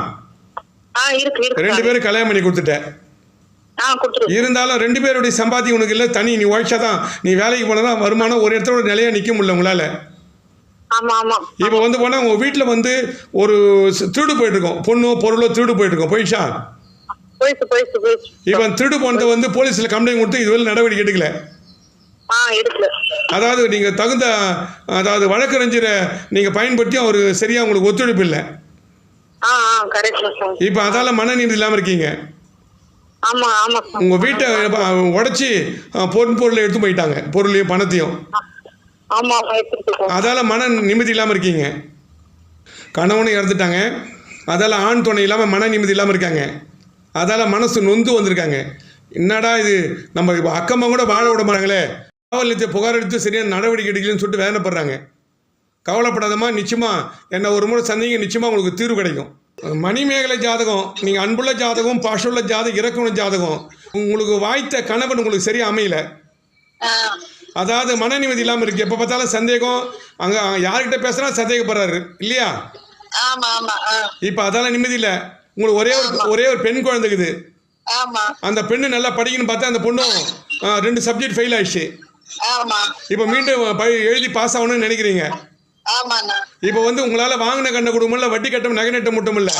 2 பேரும் கல்யாணம் பண்ணி கொடுத்துட்டேன். இருந்தாலும் 2 பேருடைய சம்பாத்தியம் உனக்கு இல்லை. தனி நீ உழைச்சாதான், நீ வேலைக்கு போனதான் வருமானம் ஒரு இடத்தோட நிலையா நிற்க முடியல உங்களால. இப்போ போனா உங்க வீட்டில் ஒரு திருடு போயிட்டு இருக்கோம், பொண்ணோ பொருளோ திருடு போயிட்டு இருக்கோம். போயிடுச்சா?
போயிடுச்சு.
இப்போ திருடு போனதை வந்து போலீஸில் கம்ப்ளைண்ட் கொடுத்து இதுவரை நடவடிக்கை எடுக்கல.
எடுக்கல.
அதாவது நீங்கள் தகுந்த அதாவது வழக்கறிஞரை நீங்கள் பயன்படுத்தி அவர் சரியாக உங்களுக்கு ஒத்துழைப்பு இல்லை.
Correct sir.
இப்போ அதால மன நிம்மதி இல்லாமல் இருக்கீங்க.
ஆமா சார்.
உங்கள் வீட்டை உடச்சி பொருளை எடுத்து போயிட்டாங்க, பொருளையும் பணத்தையும்.
ஆமா எடுத்துட்டு.
அதால மன நிம்மதி இல்லாமல் இருக்கீங்க. கணவனும் இறந்துட்டாங்க, அதால் ஆண் துணை இல்லாமல் மன நிம்மதி இல்லாமல் இருக்காங்க. அதால் மனசு நொந்து வந்திருக்காங்க. என்னடா இது, நம்ம இப்போ அக்கம்மா கூட வாழ விட மாட்டாங்களே, காவல் நிலையத்தை புகார் எடுத்து சரியான நடவடிக்கை எடுக்கலன்னு சொல்லிட்டு வேதனைப்படுறாங்க. கவலைப்படாதமா, நிச்சயமாக என்ன ஒரு முறை சந்திங்க, நிச்சயமாக உங்களுக்கு தீர்வு கிடைக்கும். மணிமேகலை ஜாதகம், நீங்கள் அன்புள்ள ஜாதகம், பாஷுள்ள ஜாதகம், இறக்குள்ள ஜாதகம், உங்களுக்கு வாய்த்த கணவன் உங்களுக்கு சரியாக அமையல. அதாவது மன நிம்மதி இல்லாமல் இருக்கு. எப்போ பார்த்தாலும் சந்தேகம், அங்கே யார்கிட்ட பேசுனா சந்தேகப்படுறாரு இல்லையா? இப்போ அதால நிம்மதி இல்லை. உங்களுக்கு ஒரே ஒரு பெண் குழந்தைக்குது. அந்த பெண்ணு நல்லா படிக்கணும்னு பார்த்தா அந்த பொண்ணும் 2 சப்ஜெக்ட் ஃபெயில் ஆயிடுச்சு. இப்போ மீண்டும் எழுதி பாஸ் ஆகணும்னு நினைக்கிறீங்க. இப்போ வந்து உங்களால வாங்கின கண்ணை கொடுக்கல, வட்டி கட்டம் நகை நட்ட மட்டும் இல்லை,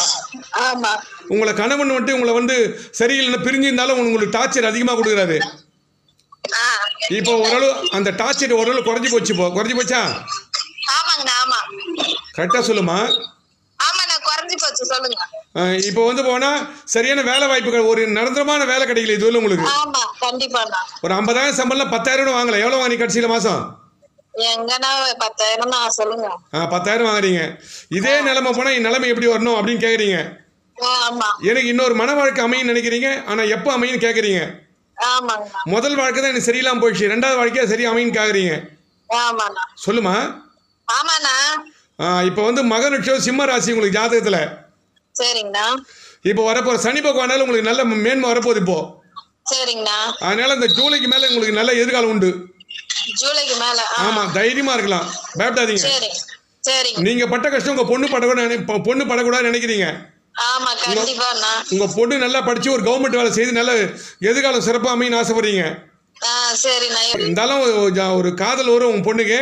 உங்களை கணவன் வந்துட்டு உங்களை வந்து சரியில்லைன்னு பிரிஞ்சிருந்தாலும் உங்களுக்கு டார்ச்சர் அதிகமாக கொடுக்குறாரு. இப்போ ஓரளவு அந்த டார்ச்சர் ஓரளவு குறைஞ்சி போச்சு. இப்போ குறைஞ்சி போச்சா? கரெக்டாக சொல்லுமா? இப்போ வந்து போனா சரியான வேலை வாய்ப்புகள், ஒரு நிரந்தரமான வேலை கிடைக்கல. இது உங்களுக்கு ஒரு 50,000 சம்பளம் 10,000 வாங்கல. எவ்வளவு வாங்கி கடைசியில மாசம்? 10,000 வாங்குறீங்க. இதே நிலைமை போனா நிலைமை எப்படி வரணும் அப்படின்னு கேக்குறீங்க. எனக்கு இன்னொரு மன வாழ்க்கை அமையும் நினைக்கிறீங்க, ஆனா எப்போ அமையும் கேக்குறீங்க. முதல் வாழ்க்கை தான் எனக்கு சரியில்லாம போயிடுச்சு, 2வது வாழ்க்கையா சரி அமையும் கேக்குறீங்க. சொல்லுமா? இப்போ வந்து மக நட்சத்திரம் சிம்ம ராசி உங்களுக்கு ஜாதகத்துல. இப்போ வரப்போற சனி பகவானால உங்களுக்கு நல்ல மேன்மை வரப்போகுது இப்போ. அதனால இந்த ஜூலைக்கு மேல உங்களுக்கு நல்ல எதிர்காலம் உண்டு. ஆமா, தைரியமா இருக்கலாம், பயப்படாதீங்க. நீங்க பட்ட கஷ்டம் உங்க பொண்ணு படக்கூடாது நினைக்கிறீங்க. உங்க பொண்ணு நல்லா படிச்சு ஒரு கவர்மெண்ட் வேலை செய்து நல்ல எதிர்காலம் சிறப்பா அமைன்னு ஆசைப்படுறீங்க. இருந்தாலும் ஒரு காதல் வரும் உங்க பொண்ணுக்கு,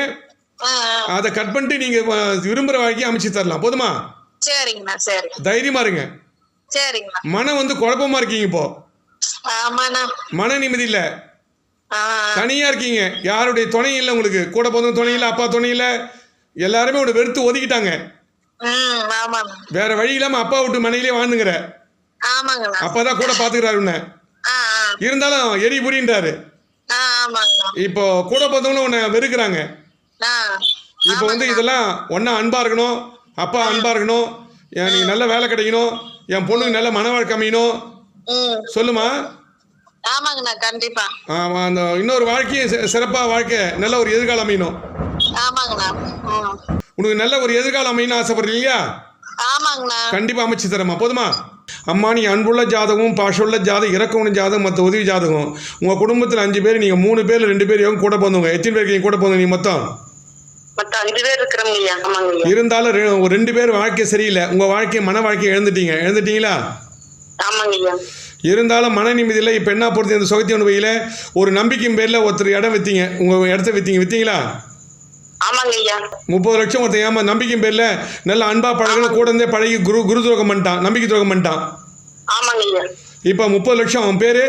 அதை கட் பண்ணிட்டு நீங்க விரும்புற வாழ்க்கையை அமைச்சு தரலாம். போதுமா? தைரியமா இருங்க. மனம் வந்து குழப்பமா இருக்கீங்க. இப்போ மன நிம்மதி இல்ல, தனியா இருக்கீங்க. யாருடைய துணை இல்லை உங்களுக்கு. கூட போதும் துணை இல்லை, அப்பா துணை இல்லை, எல்லாருமே உங்களை வெறுத்து ஒதுக்கிட்டாங்க. வேற வழி இல்லாம அப்பா விட்டு மனையிலே வாழ்ந்துங்கிற. அப்பாதான் கூட பாத்துக்கிறாரு உன்னை, இருந்தாலும் எரி புரின்றாரு. இப்போ கூட போதவங்களும் உன்னை வெறுக்கிறாங்க. இப்போ வந்து இதெல்லாம் ஒன்னா அன்பா இருக்கணும், அப்பா அன்பா இருக்கணும், எனக்கு நல்ல வேலை கிடைக்கணும், என் பொண்ணுக்கு நல்ல மன வாழ்க்கை அமையணும். சொல்லுமா? அந்த இன்னொரு வாழ்க்கையும் சிறப்பா வாழ்க்கை நல்ல ஒரு எதிர்காலம் அமையணும். உனக்கு நல்ல ஒரு எதிர்காலம் அமையணும் ஆசைப்படுறீங்க. கண்டிப்பா அமைச்சு தரமா. போதுமா? அம்மா, நீ அன்புள்ள ஜாதகம், பாஷுள்ள ஜாதகம், இறக்கவுன ஜாதகம், மற்ற உதவி ஜாதகம், உங்க குடும்பத்தில் 5 பேர், நீங்க 3 பேர் 2 பேர் கூட போந்தவங்க. எத்தனை பேருக்கு கூட போந்தவங்க? நீ மொத்தம்
5 பேர் இருக்கிறோம்.
இருந்தாலும் ஒரு 2 பேர் வாழ்க்கை சரியில்லை. உங்க வாழ்க்கை மன வாழ்க்கையை எழுந்துட்டீங்களா? இருந்தாலும் மன நிம்மதி இல்லை. இப்போ என்ன பொறுத்து இந்த சுகத்திய வகையில் ஒரு நம்பிக்கையும் பேரில் ஒருத்தர் இடம் விற்றீங்க, உங்கள் இடத்த விற்றீங்களா? 30 லட்சம் ஒருத்தர் நம்பிக்கையும் பேரில் நல்ல அன்பா பழகணும், கூட இருந்தே பழகி குரு துரோகம் பண்ணிட்டான், நம்பிக்கை துரோகம் பண்ணிட்டான். இப்போ 30 லட்சம். அவன் பேரு?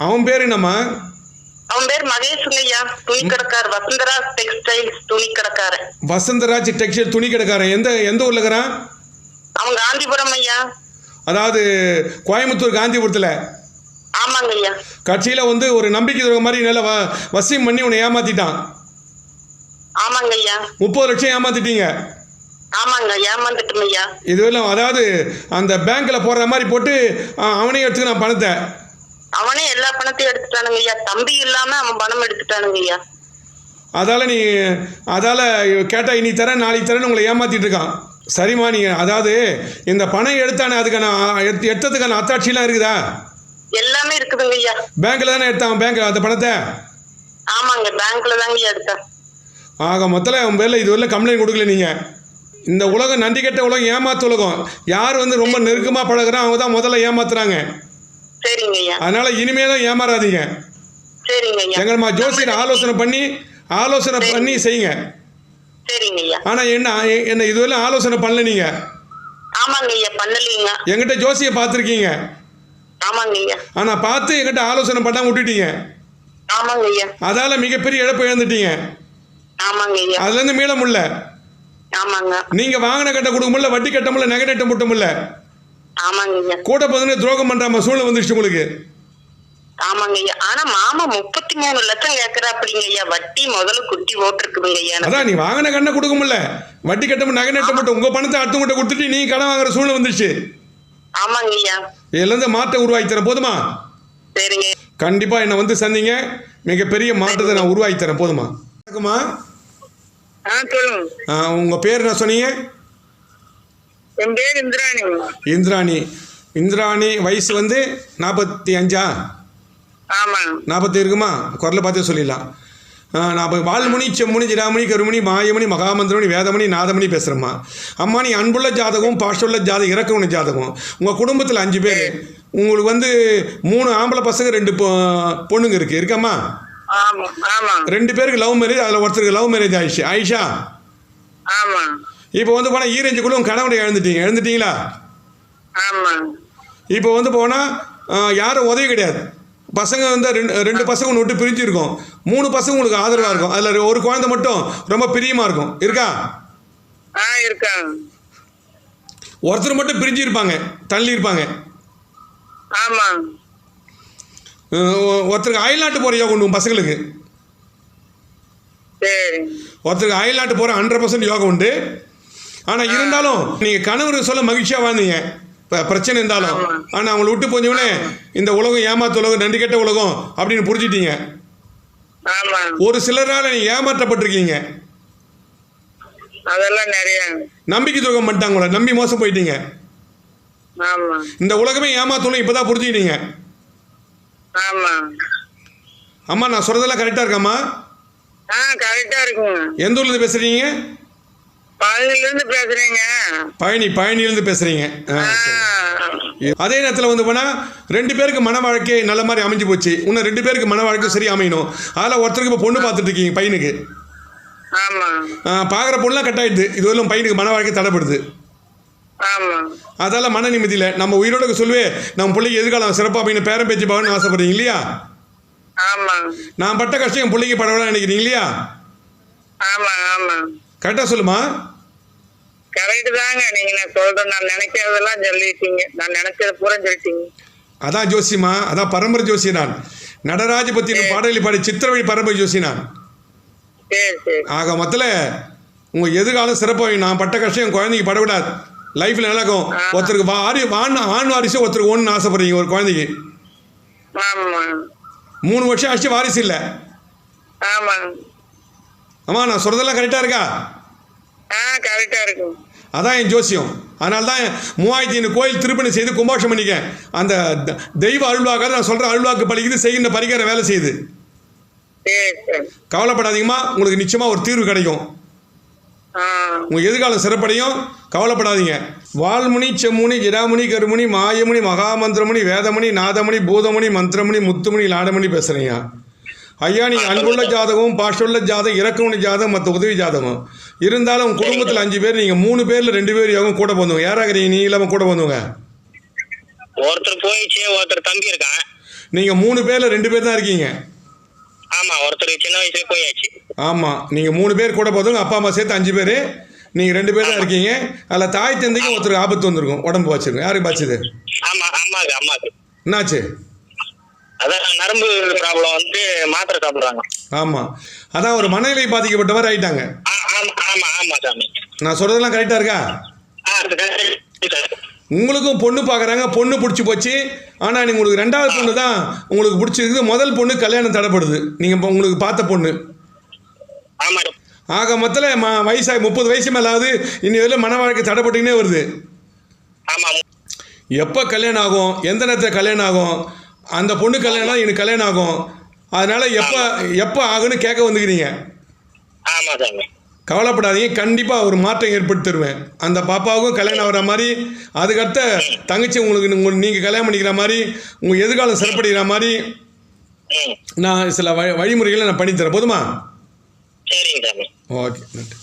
அவன் பேரு என்னம்மா?
அவன் பேர் மகேஷ்ங்கய்யா, துணி கடைக்காரர், வசந்தராஜ் டெக்ஸ்டைல்ஸ் துணி கடைக்காரன்.
வசந்தராஜ் டெக்ஸ்டைல் துணி கடைக்காரன். எந்த ஊர்ல இருக்கிறான்?
அவன் காந்திபுரம் ஐயா.
அதாவது கோயம்புத்தூர் காந்திபுரத்தில்.
ஆமாங்க ஐயா.
கட்சியில வந்து ஒரு நம்பிக்கை துரோகம் மாதிரி நல்ல வசியம் பண்ணி உன்னை ஏமாத்திட்டான்.
ஆமாங்க ஐயா.
30 லட்சம் ஏமாத்திட்டீங்க.
ஆமாங்க, ஏமாந்துட்டோம் ஐயா.
இதுவெல்லாம் அதாவது அந்த பேங்க்ல போடுற மாதிரி போட்டு அவனே எடுத்துக்கிறான் பணத்தை.
அவனே எல்லா பணத்தையும் எடுத்துட்டானுங்க ஐயா. தம்பி இல்லாம அவன் பணம் எடுத்துட்டானுங்க ஐயா.
அதால கேட்டா இன்னி தரேன் நாளைக்கு தரேன்னு உங்களை ஏமாத்திட்டு இருக்கான். சரிம்மா, நீங்க அதாவது இந்த பணம் எடுத்தானே அதுக்கான எடுத்ததுக்கான அத்தாட்சியெல்லாம் இருக்குதா?
எல்லாமே இருக்குதுங்க ஐயா.
பேங்க்ல தானே எடுத்தான் பேங்க் அந்த பணத்தை?
ஆமாங்க, பேங்க்ல தாங்க எடுத்தான்.
ஆக மொத்தத்தில் உன் பேரில் இதுவரை கம்ப்ளைண்ட் கொடுக்கல. நீங்கள் இந்த உலகம் நன்றி கெட்ட உலகம், ஏமாத்து உலகம். யார் வந்து ரொம்ப நெருக்கமாக பழகுறான் அவங்க தான் முதல்ல ஏமாத்துறாங்க.
சரிங்க ஐயா.
அதனால இனிமே தான் ஏமாறாதீங்க.
சரிங்க ஐயா.
எங்கள்மா ஜோசியர் ஆலோசனை பண்ணி செய்யுங்க.
சரிங்க ஐயா.
ஆனால் என்ன இதுவரை ஆலோசனை பண்ணல நீங்கள்.
ஆமாங்க ஐயா, பண்ணலீங்க.
என்கிட்ட ஜோசியை பார்த்துருக்கீங்க.
ஆமாங்க ஐயா.
ஆனா பார்த்து என்கிட்ட ஆலோசனை பண்ணாம விட்டுட்டீங்க.
ஆமாங்க ஐயா.
அதால மிகப்பெரிய இழப்பு இழந்துட்டீங்க.
ஆமாங்க ஐயா.
அதுல இருந்து மீள முடியல.
ஆமாங்க.
நீங்க வாங்கின கட்ட கொடுக்க முடியல, வட்டி கட்ட முடியல, நகை நட்ட முட்ட முடியல.
ஆமாங்க ஐயா.
கூட பதினே துரோகம் பண்றாம சூழ்நிலை வந்துருச்சு உங்களுக்கு.
ஆமாங்க ஐயா. ஆனா மாமா 33 லட்சம் கேக்குறாப்படிங்க ஐயா. வட்டி முதல்ல குட்டி ஓட்டிருக்குதுங்க ஐயா.
அதான் நீ வாங்கின கண்ணை கொடுக்க முடியல, வட்டி கட்ட நகை நட்ட முட்ட, உங்க பணத்தை அடுத்தவங்கிட்ட கொடுத்துட்டு நீ கடன் வாங்குற சூழ்நிலை வந்துருச்சு.
ஆமாங்க ஐயா.
இதுல இருந்து மாற்றம் உருவாக்கி தரேன், போதுமா?
சரிங்க.
கண்டிப்பா என்ன வந்து சந்திங்க, மிகப்பெரிய மாற்றத்தை நான் உருவாக்கி தரேன், போதுமா? வணக்கம்மா.
சொல்லுங்க.
உங்க பேர் என்ன சொன்னீங்க?
என் பேர் இந்திராணி.
இந்திராணி. இந்திராணி வயசு வந்து 45.
ஆமா.
40 இருக்குமா? குரலை பார்த்தே சொல்லிடலாம். நான் வால்முனி, செம்முனி, ஜிடாமணி, கருமணி, மாயமணி, மகாமந்திரமணி, வேதமணி, நாதமணி பேசுகிறேம்மா. அம்மா நீ அன்புள்ள ஜாதகம், பாஷுள்ள ஜாதகம், இறக்கவுள்ள ஜாதகம். உங்கள் குடும்பத்தில் 5 பேர். உங்களுக்கு வந்து 3 ஆம்பளை பசங்க, 2 பொண்ணுங்க இருக்காம்மா? 2 பேருக்கு லவ் மேரேஜ். அதில் ஒருத்தருக்கு லவ் மேரேஜ் ஆயிடுச்சு. ஆயிஷா?
ஆமாம்.
இப்போ வந்து போனால் ஈரஞ்சுக்குள்ள உங்கள் கணவனை எழுந்துட்டீங்களா?
ஆமாம்.
இப்போ வந்து போனால் யாரும் உதவி கிடையாது. பசங்க வந்து 2 பசங்க ஒன்று விட்டு பிரிஞ்சு இருக்கும். 3 பசங்க உங்களுக்கு ஆதரவாக இருக்கும். அதில் ஒரு குழந்தை மட்டும் ரொம்ப பிரியமாக இருக்கும். இருக்கா?
இருக்கா.
ஒருத்தர் மட்டும் பிரிஞ்சு இருப்பாங்க, தள்ளி இருப்பாங்க.
ஆமாம்.
ஒருத்தருக்கு அயல்நாட்டு போகிற யோகம் உண்டு பசங்களுக்கு.
சரி. ஒருத்தருக்கு
அயல்நாட்டு போகிற 100% யோகம் உண்டு. ஆனால் இருந்தாலும் நீங்கள் கணவருக்கு சொல்ல மகிழ்ச்சியாக வாழ்ந்தீங்க, பிரச்சனை இருந்தாலும். ஆனால் அவங்களை விட்டு போஞ்சவனே இந்த உலகம் ஏமாத்த உலகம், நன்றி கெட்ட உலகம் அப்படின்னு புரிஞ்சிட்டீங்க. ஒரு சிலரால் நீங்கள் ஏமாற்றப்பட்டிருக்கீங்க.
அதெல்லாம் நிறைய
நம்பிக்கை துரோகம் பண்ணிட்டாங்க, உங்களை நம்பி மோசம் போயிட்டீங்க. இந்த உலகமே ஏமாத்தணும் இப்போதான் புரிஞ்சுக்கிட்டீங்க. அம்மா நான் சொல்றதெல்லாம் கரெக்டாக இருக்காம்மா?
கரெக்டாக இருக்குங்க.
எந்த ஊர்லேருந்து பேசுகிறீங்க?
பழனியிலிருந்து பேசுறீங்க.
பழனியிலிருந்து பேசுறீங்க. அதே நேரத்தில் வந்து போனால் 2 பேருக்கு மன வாழ்க்கை நல்ல மாதிரி அமைஞ்சு போச்சு. இன்னும் 2 பேருக்கு மன வாழ்க்கை சரி அமையணும். அதில் ஒருத்தருக்கு இப்போ பொண்ணு பார்த்துட்டு இருக்கீங்க பையனுக்கு. பார்க்குற பொண்ணுலாம் கட் ஆயிடுது. இதுவரையும் பையனுக்கு மன வாழ்க்கை தடைப்படுது. அதால் மன நிம்மதியில் நம்ம உயிரோட சொல்லுவே நம்ம பிள்ளைக்கு எதிர்காலம் சிறப்பாக அப்படின்னு பேரம் பேச்சு பாவன்னு ஆசைப்படுறீங்க இல்லையா? நான் பட்ட கஷ்டம் என் பிள்ளைக்கு பரவாயில்ல நினைக்கிறீங்க இல்லையா? கரெக்டாக சொல்லுமா?
கரெக்ட் தாங்க. நீங்க நான் சொல்றேன், நான் நினைக்கிறதெல்லாம் சொல்லிட்டீங்க. நான் நினைச்சது பூரா சொல்லிட்டீங்க.
அதான் ஜோசியமா, அதான் பரம்பரை ஜோசி. நான் நடராஜ பத்தி பாடலி பாடி சித்திரவழி பரம்பரை ஜோசி நான். ஆக மொத்தத்தில் உங்க எதிர்காலம் சிறப்பாக நான் பட்ட கஷ்டம் என் குழந்தைக்கு படவிடாது. லைஃப்ல நடக்கும். ஒருத்தருக்கு ஆண் வாரிசு, ஒருத்தருக்கு ஒன்று ஆசைப்படுறீங்க ஒரு குழந்தைக்கு. 3 வருஷம் ஆச்சு வாரிசு இல்லை. ஆமா நான் சொல்றதெல்லாம் கரெக்டா இருக்கா?
கரெக்டா இருக்கு.
அதான் என் ஜோசியம். அதனால தான் 3500 கோயில் திருப்பணி செய்து கும்பாஷம் பண்ணிக்க. அந்த தெய்வ அருள்வாக்க நான் சொல்ற அருள்வாக்கு பழிக்குது, செய்கின்ற பரிகார வேலை செய்யுது. கவலைப்படாதீங்கம்மா, உங்களுக்கு நிச்சயமா ஒரு தீர்வு கிடைக்கும். உங்க எதிர்காலம் சிறப்படையும், கவலைப்படாதீங்க. வால்முனி, செம்முனி, ஜிடாமணி, கருமணி, மாயமணி, மகாமந்திரமணி, வேதமணி, நாதமணி, பூதமணி, மந்திரமணி, முத்துமணி, லாடமணி பேசுறீங்க. ஐயா நீங்கள் அன்புள்ள ஜாதகம், பாஷுள்ள ஜாதகம், இறக்கவுள்ள ஜாதகம், மற்ற உதவி ஜாதகம் இருந்தாலும் குடும்பத்தில் 5 பேர். நீங்கள் 3 பேரில் 2 பேர் யோகம் கூட போந்தவங்க. யாராகிறீங்க? நீ இல்லாமல் கூட போந்தவங்க
ஒருத்தர் போயிடுச்சு, ஒருத்தர் தம்பி இருக்கான்.
நீங்கள் 3 பேரில் 2 பேர் தான் இருக்கீங்க.
ஆமா, ஒருத்தர் சின்ன வயசுல போயாச்சு.
ஆமாம், நீங்கள் 3 பேர் கூட போந்தவங்க. அப்பா அம்மா சேர்த்து 5 பேர். நீங்கள் 2 பேர் தான் இருக்கீங்க. அதில் தாய் தந்தைக்கு ஒருத்தருக்கு ஆபத்து வந்திருக்கும், உடம்பு வச்சிருக்கும். யாருக்கு பாய்ச்சது?
அம்மாக்கு.
என்னாச்சு?
அதான் நரம்பு ப்ராப்ளம் வந்து மாத்திரை சாப்பிடுறாங்க.
ஆமாம், அதான் ஒரு மனநிலை பாதிக்கப்பட்டவர் ஆயிட்டாங்க. நான் சொல்றதெல்லாம் கரெக்டா இருக்கா? உங்களுக்கும் பொண்ணு பார்க்குறாங்க, பொண்ணு பிடிச்சி போச்சு. ஆனால் நீங்கள் உங்களுக்கு 2வது பொண்ணு தான் உங்களுக்கு பிடிச்சிருக்கு. முதல் பொண்ணு கல்யாணம் தடைப்படுது. நீங்கள் உங்களுக்கு பார்த்த பொண்ணு. ஆக மொத்தத்தில் வயசாகி 30 வயசு மேலாவது இன்னி வரையில் மன வாழ்க்கை தடைப்பட்டுக்கினே வருது. எப்போ கல்யாணம் ஆகும், எந்த நேரத்தில் கல்யாணம் ஆகும், அந்த பொண்ணு கல்யாணம் எனக்கு கல்யாணம் ஆகும். அதனால எப்போ ஆகுன்னு கேட்க வந்துக்கிறீங்க. கவலைப்படாதீங்க, கண்டிப்பாக ஒரு மாற்றம் ஏற்படுத்தி தருவேன். அந்த பாப்பாவுக்கும் கல்யாணம் ஆகிற மாதிரி, அதுக்கடுத்த தங்கச்சி உங்களுக்கு நீங்கள் கல்யாணம் பண்ணிக்கிற மாதிரி, உங்கள் எதிர்காலம் சிறப்படைகிற மாதிரி நான் சில வழிமுறைகளை நான் பண்ணித்தரேன். போதுமா?
சரிங்க.
ஓகே, நன்றி.